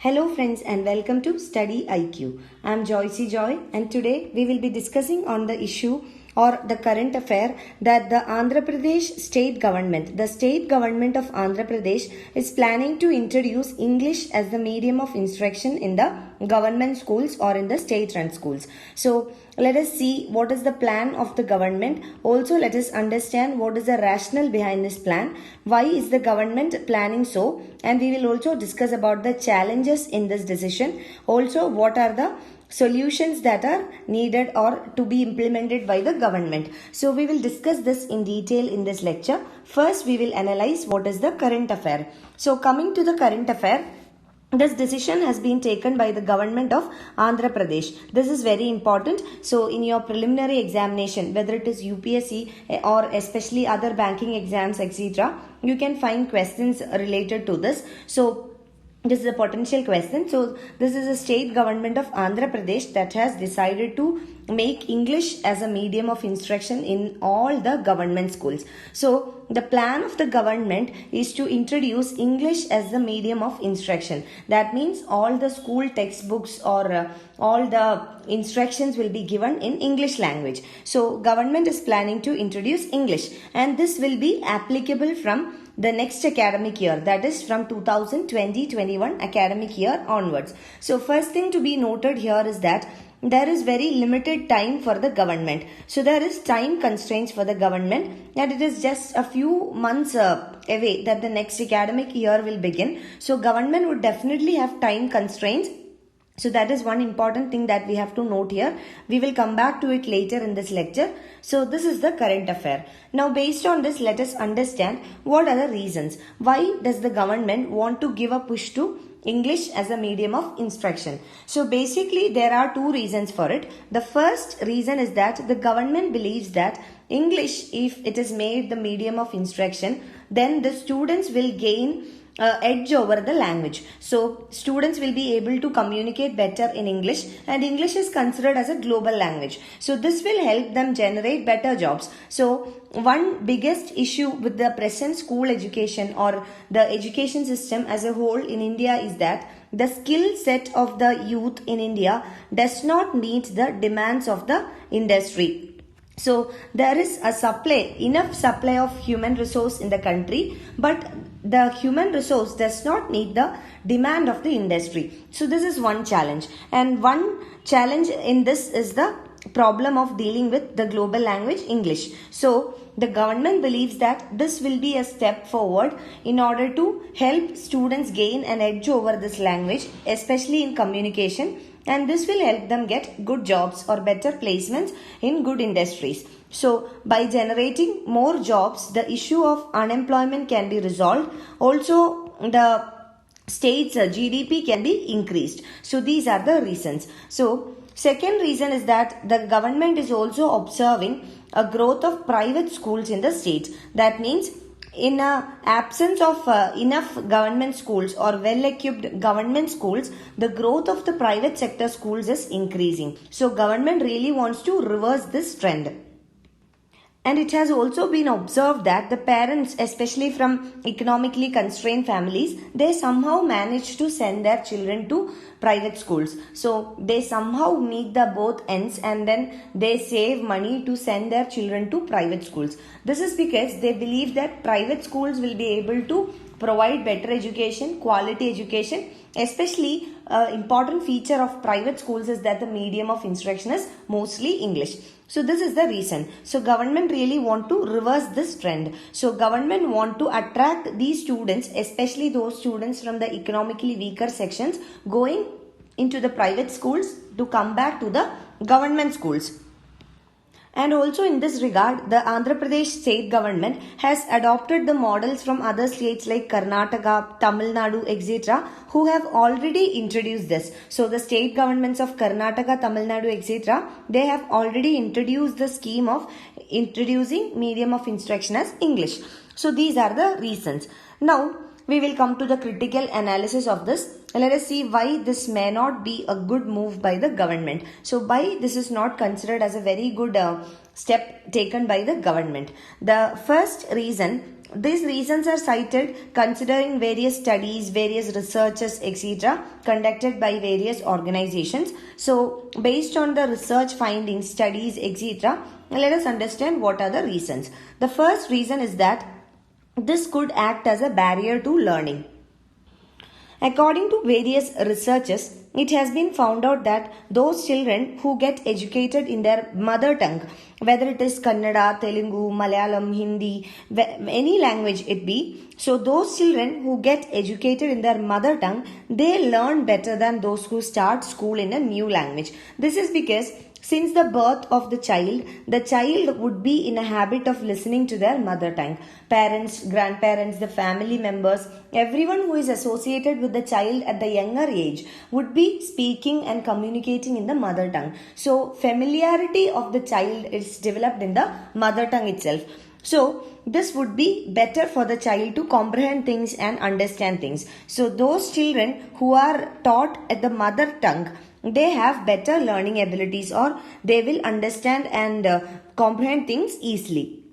Hello friends and welcome to StudyIQ. I am Joycey Joy and today we will be discussing on the issue or the current affair that the Andhra Pradesh state government, the state government of Andhra Pradesh is planning to introduce English as the medium of instruction in the government schools or in the state run schools. So let us see what is the plan of the government. Also let us understand what is the rationale behind this plan. Why is the government planning so? And we will also discuss about the challenges in this decision. Also what are the solutions that are needed or to be implemented by the government. So we will discuss this in detail in this lecture. First we will analyze what is the current affair. So coming to the current affair, this decision has been taken by the government of Andhra Pradesh. This is very important. So in your preliminary examination, whether it is UPSC or especially other banking exams, etc., you can find questions related to this. So this is a potential question. So this is a state government of Andhra Pradesh that has decided to make English as a medium of instruction in all the government schools. So the plan of the government is to introduce English as the medium of instruction. That means all the school textbooks or all the instructions will be given in English language. So government is planning to introduce English and this will be applicable from the next academic year, that is from 2020-21 academic year onwards. So first thing to be noted here is that there is very limited time for the government. So there is time constraints for the government and it is just a few months away that the next academic year will begin. So government would definitely have time constraints. So that is one important thing that we have to note here. We will come back to it later in this lecture. So this is the current affair. Now based on this, let us understand what are the reasons. Why does the government want to give a push to English as a medium of instruction? So basically there are two reasons for it. The first reason is that the government believes that English, if it is made the medium of instruction, then the students will gain edge over the language. So students will be able to communicate better in English and English is considered as a global language. So this will help them generate better jobs. So one biggest issue with the present school education or the education system as a whole in India is that the skill set of the youth in India does not meet the demands of the industry. So there is enough supply of human resource in the country, but the human resource does not meet the demand of the industry. So this is one challenge. And one challenge in this is the problem of dealing with the global language English. So the government believes that this will be a step forward in order to help students gain an edge over this language, especially in communication. And this will help them get good jobs or better placements in good industries. So by generating more jobs, the issue of unemployment can be resolved. Also, the state's GDP can be increased. So these are the reasons. So second reason is that the government is also observing a growth of private schools in the state. That means in absence of enough government schools or well-equipped government schools, the growth of the private sector schools is increasing. So government really wants to reverse this trend. And it has also been observed that the parents, especially from economically constrained families, they somehow manage to send their children to private schools. So they somehow meet the both ends and then they save money to send their children to private schools. This is because they believe that private schools will be able to provide better education, quality education. Especially important feature of private schools is that the medium of instruction is mostly English. So this is the reason. So government really want to reverse this trend. So government want to attract these students, especially those students from the economically weaker sections going into the private schools to come back to the government schools. And also in this regard, the Andhra Pradesh state government has adopted the models from other states like Karnataka, Tamil Nadu, etc., who have already introduced this. So the state governments of Karnataka, Tamil Nadu, etc., they have already introduced the scheme of introducing medium of instruction as English. So these are the reasons. Now we will come to the critical analysis of this. Let us see why this may not be a good move by the government. So why this is not considered as a very good step taken by the government. The first reason these reasons are cited considering various studies, various researches, etc. conducted by various organizations. So, based on the research findings, studies, etc., let us understand what are the reasons. The first reason is that this could act as a barrier to learning. According to various researches, it has been found out that those children who get educated in their mother tongue, whether it is Kannada, Telugu, Malayalam, Hindi, any language it be, so those children who get educated in their mother tongue, they learn better than those who start school in a new language. This is because since the birth of the child would be in a habit of listening to their mother tongue. Parents, grandparents, the family members, everyone who is associated with the child at the younger age would be speaking and communicating in the mother tongue. So, familiarity of the child is developed in the mother tongue itself. So, this would be better for the child to comprehend things and understand things. So, those children who are taught at the mother tongue, they have better learning abilities, or they will understand and comprehend things easily.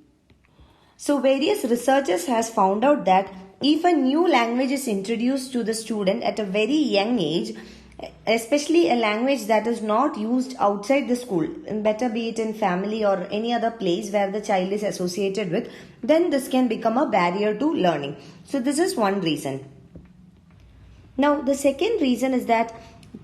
So various researchers has found out that if a new language is introduced to the student at a very young age, especially a language that is not used outside the school, better be it in family or any other place where the child is associated with, then this can become a barrier to learning. So this is one reason. Now the second reason is that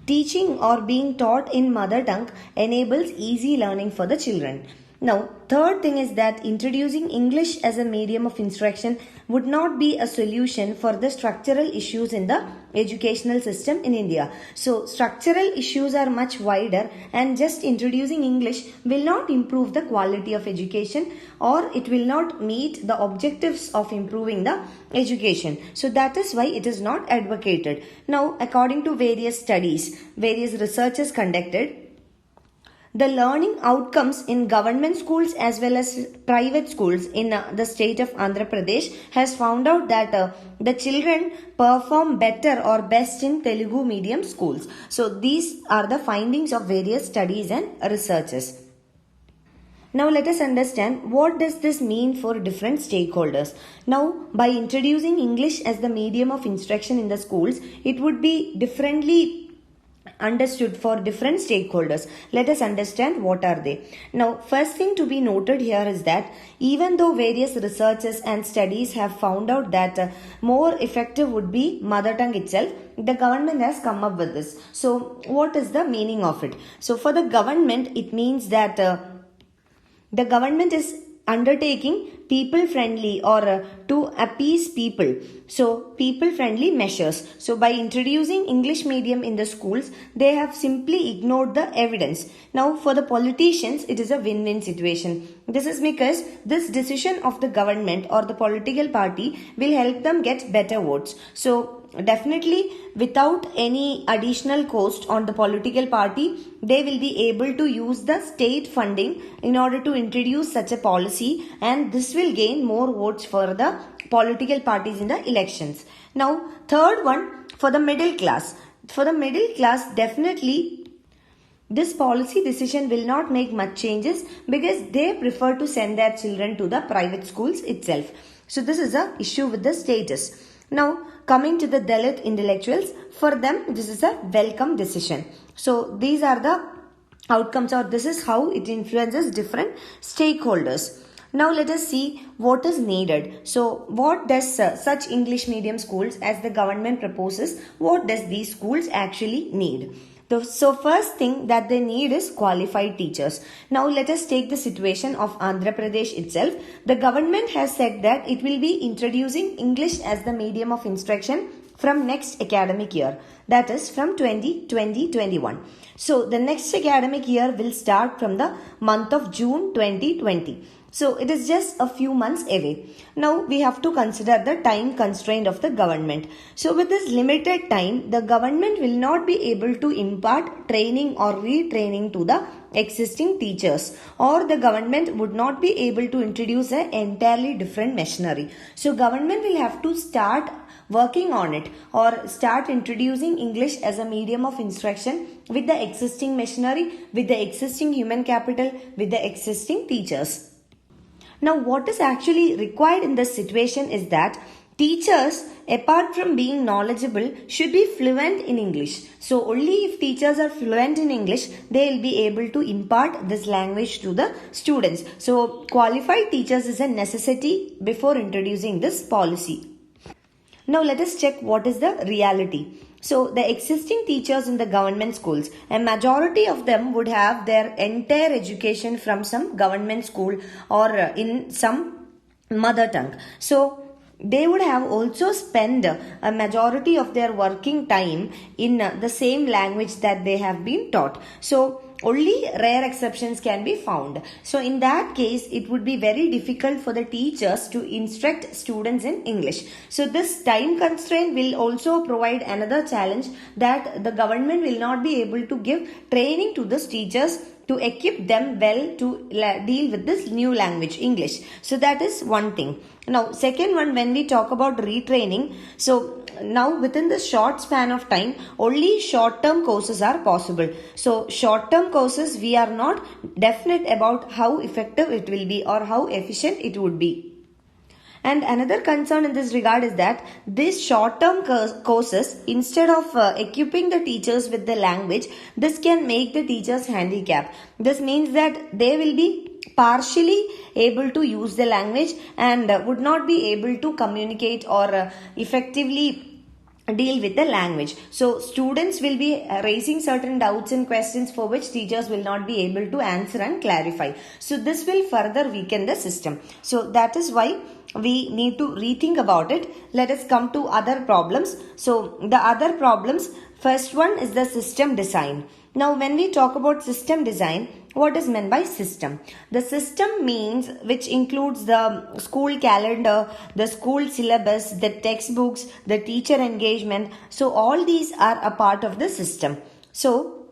teaching or being taught in mother tongue enables easy learning for the children. Now, third thing is that introducing English as a medium of instruction would not be a solution for the structural issues in the educational system in India. So, structural issues are much wider, and just introducing English will not improve the quality of education, or it will not meet the objectives of improving the education. So, that is why it is not advocated. Now, according to various studies, various researches conducted, the learning outcomes in government schools as well as private schools in the state of Andhra Pradesh has found out that the children perform better or best in Telugu medium schools. So these are the findings of various studies and researches. Now let us understand what does this mean for different stakeholders. Now by introducing English as the medium of instruction in the schools, it would be differently understood for different stakeholders. Let us understand what are they. Now, first thing to be noted here is that even though various researches and studies have found out that more effective would be mother tongue itself, the government has come up with this. So, what is the meaning of it? So, for the government, it means that the government is undertaking people friendly or to appease people. So people friendly measures. So by introducing English medium in the schools, they have simply ignored the evidence. Now for the politicians, it is a win-win situation. This is because this decision of the government or the political party will help them get better votes. So definitely without any additional cost on the political party, they will be able to use the state funding in order to introduce such a policy, and this will gain more votes for the political parties in the elections. Now third one, for the middle class. For the middle class, definitely this policy decision will not make much changes because they prefer to send their children to the private schools itself. So this is a issue with the status. Now coming to the Dalit intellectuals, for them this is a welcome decision. So these are the outcomes, or this is how it influences different stakeholders. Now let us see what is needed. So what does such English medium schools as the government proposes, what does these schools actually need? So first thing that they need is qualified teachers. Now let us take the situation of Andhra Pradesh itself. The government has said that it will be introducing English as the medium of instruction from next academic year, that is from 2020-21. So the next academic year will start from the month of June 2020. So it is just a few months away. Now we have to consider the time constraint of the government. So with this limited time, the government will not be able to impart training or retraining to the existing teachers, or the government would not be able to introduce an entirely different machinery. So government will have to start working on it or start introducing English as a medium of instruction with the existing machinery, with the existing human capital, with the existing teachers. Now, what is actually required in this situation is that teachers, apart from being knowledgeable, should be fluent in English. So, only if teachers are fluent in English, they will be able to impart this language to the students. So, qualified teachers is a necessity before introducing this policy. Now, let us check what is the reality. So, the existing teachers in the government schools, a majority of them would have their entire education from some government school or in some mother tongue. So, they would have also spent a majority of their working time in the same language that they have been taught. So, only rare exceptions can be found. So, in that case, it would be very difficult for the teachers to instruct students in English. So, this time constraint will also provide another challenge, that the government will not be able to give training to the teachers to equip them well to deal with this new language, English. So, that is one thing. Now, second one, when we talk about retraining, so now within the short span of time, only short-term courses are possible. So, short-term courses, we are not definite about how effective it will be or how efficient it would be. And another concern in this regard is that these short-term courses, instead of equipping the teachers with the language, this can make the teachers handicapped. This means that they will be partially able to use the language and would not be able to communicate or effectively deal with the language. So, students will be raising certain doubts and questions for which teachers will not be able to answer and clarify. So, this will further weaken the system. So, that is why we need to rethink about it. Let us come to other problems. So, the other problems, first one is the system design. Now, when we talk about system design, what is meant by system? The system means which includes the school calendar, the school syllabus, the textbooks, the teacher engagement. So, all these are a part of the system. So,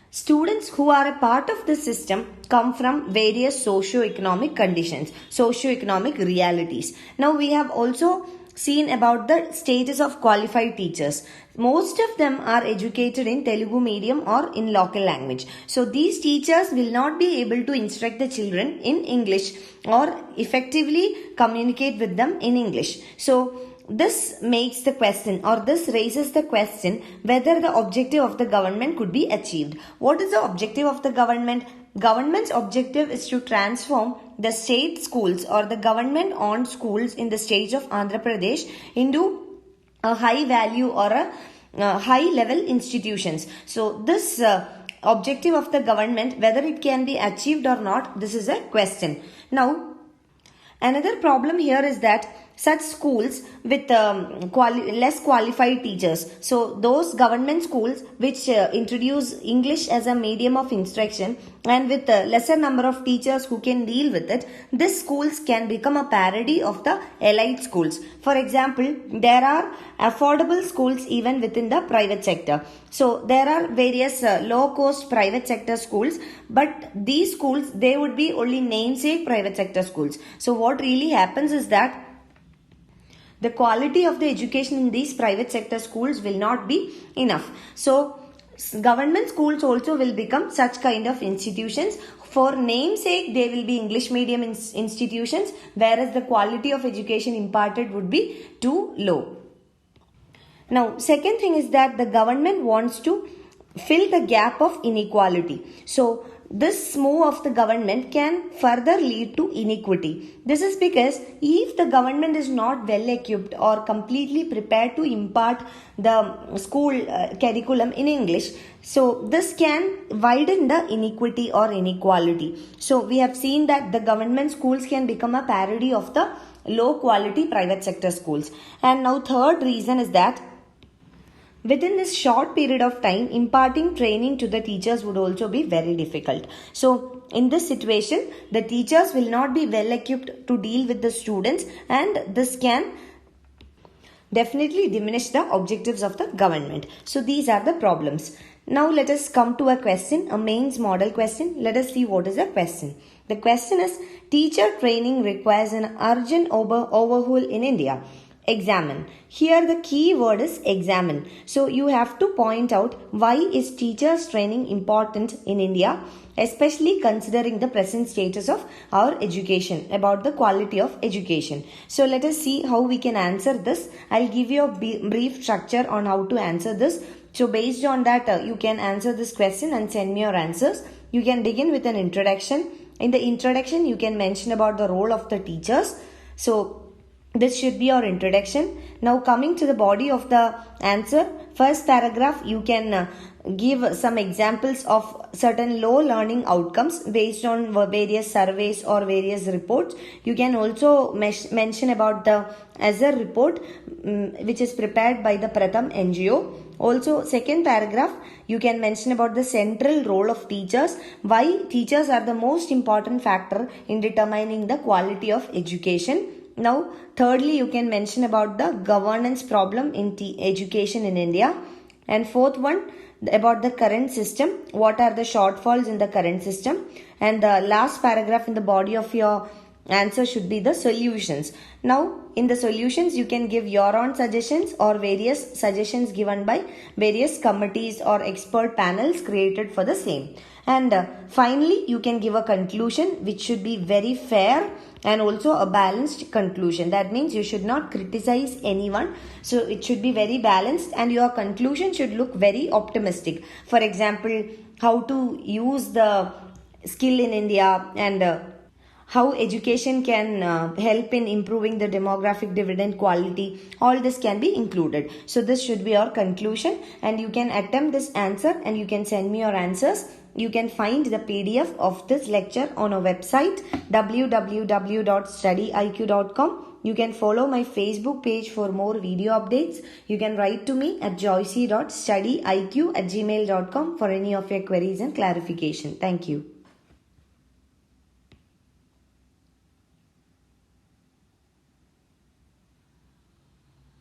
students who are a part of the system come from various socio-economic conditions, socio-economic realities. Now, we have also seen about the status of qualified teachers. Most of them are educated in Telugu medium or in local language. So, these teachers will not be able to instruct the children in English or effectively communicate with them in English. So, this makes the question, or this raises the question, whether the objective of the government could be achieved. What is the objective of the government? Government's objective is to transform the state schools or the government owned schools in the state of Andhra Pradesh into a high value or a high level institutions. So, this objective of the government, whether it can be achieved or not, this is a question. Now, another problem here is that such schools with less qualified teachers. So, those government schools which introduce English as a medium of instruction and with a lesser number of teachers who can deal with it, these schools can become a parody of the elite schools. For example, there are affordable schools even within the private sector. So, there are various low-cost private sector schools, but these schools, they would be only namesake private sector schools. So, what really happens is that the quality of the education in these private sector schools will not be enough. So, government schools also will become such kind of institutions. For namesake, they will be English medium institutions, whereas the quality of education imparted would be too low. Now, second thing is that the government wants to fill the gap of inequality. So, this move of the government can further lead to inequity. This is because if the government is not well equipped or completely prepared to impart the school curriculum in English, so this can widen the inequity or inequality. So, we have seen that the government schools can become a parody of the low quality private sector schools. And now, third reason is that within this short period of time, imparting training to the teachers would also be very difficult. So, in this situation, the teachers will not be well equipped to deal with the students, and this can definitely diminish the objectives of the government. So, these are the problems. Now, let us come to a question, a mains model question. Let us see what is the question. The question is, teacher training requires an urgent overhaul in India. examine. Here the key word is examine. So you have to point out why is teachers training important in India, especially considering the present status of our education, about the quality of education. So let us see how we can answer this. I'll give you a brief structure on how to answer this. So based on that, you can answer this question and send me your answers. You can begin with an introduction. In the introduction, you can mention about the role of the teachers. So this should be your introduction. Now coming to the body of the answer, first paragraph you can give some examples of certain low learning outcomes based on various surveys or various reports. You can also mention about the ASER report which is prepared by the Pratham NGO. Also, second paragraph, you can mention about the central role of teachers, why teachers are the most important factor in determining the quality of education. Now, thirdly, you can mention about the governance problem in education in India. And fourth one, about the current system, what are the shortfalls in the current system. And the last paragraph in the body of your answer should be the solutions. Now, in the solutions, you can give your own suggestions or various suggestions given by various committees or expert panels created for the same. And finally, you can give a conclusion which should be very fair and also a balanced conclusion. That means you should not criticize anyone. So it should be very balanced and your conclusion should look very optimistic. For example, how to use the skill in India and how education can help in improving the demographic dividend quality. All this can be included. So this should be your conclusion and you can attempt this answer and you can send me your answers. You can find the PDF of this lecture on our website www.studyiq.com. You can follow my Facebook page for more video updates. You can write to me at joycey.studyiq@gmail.com for any of your queries and clarification. Thank you.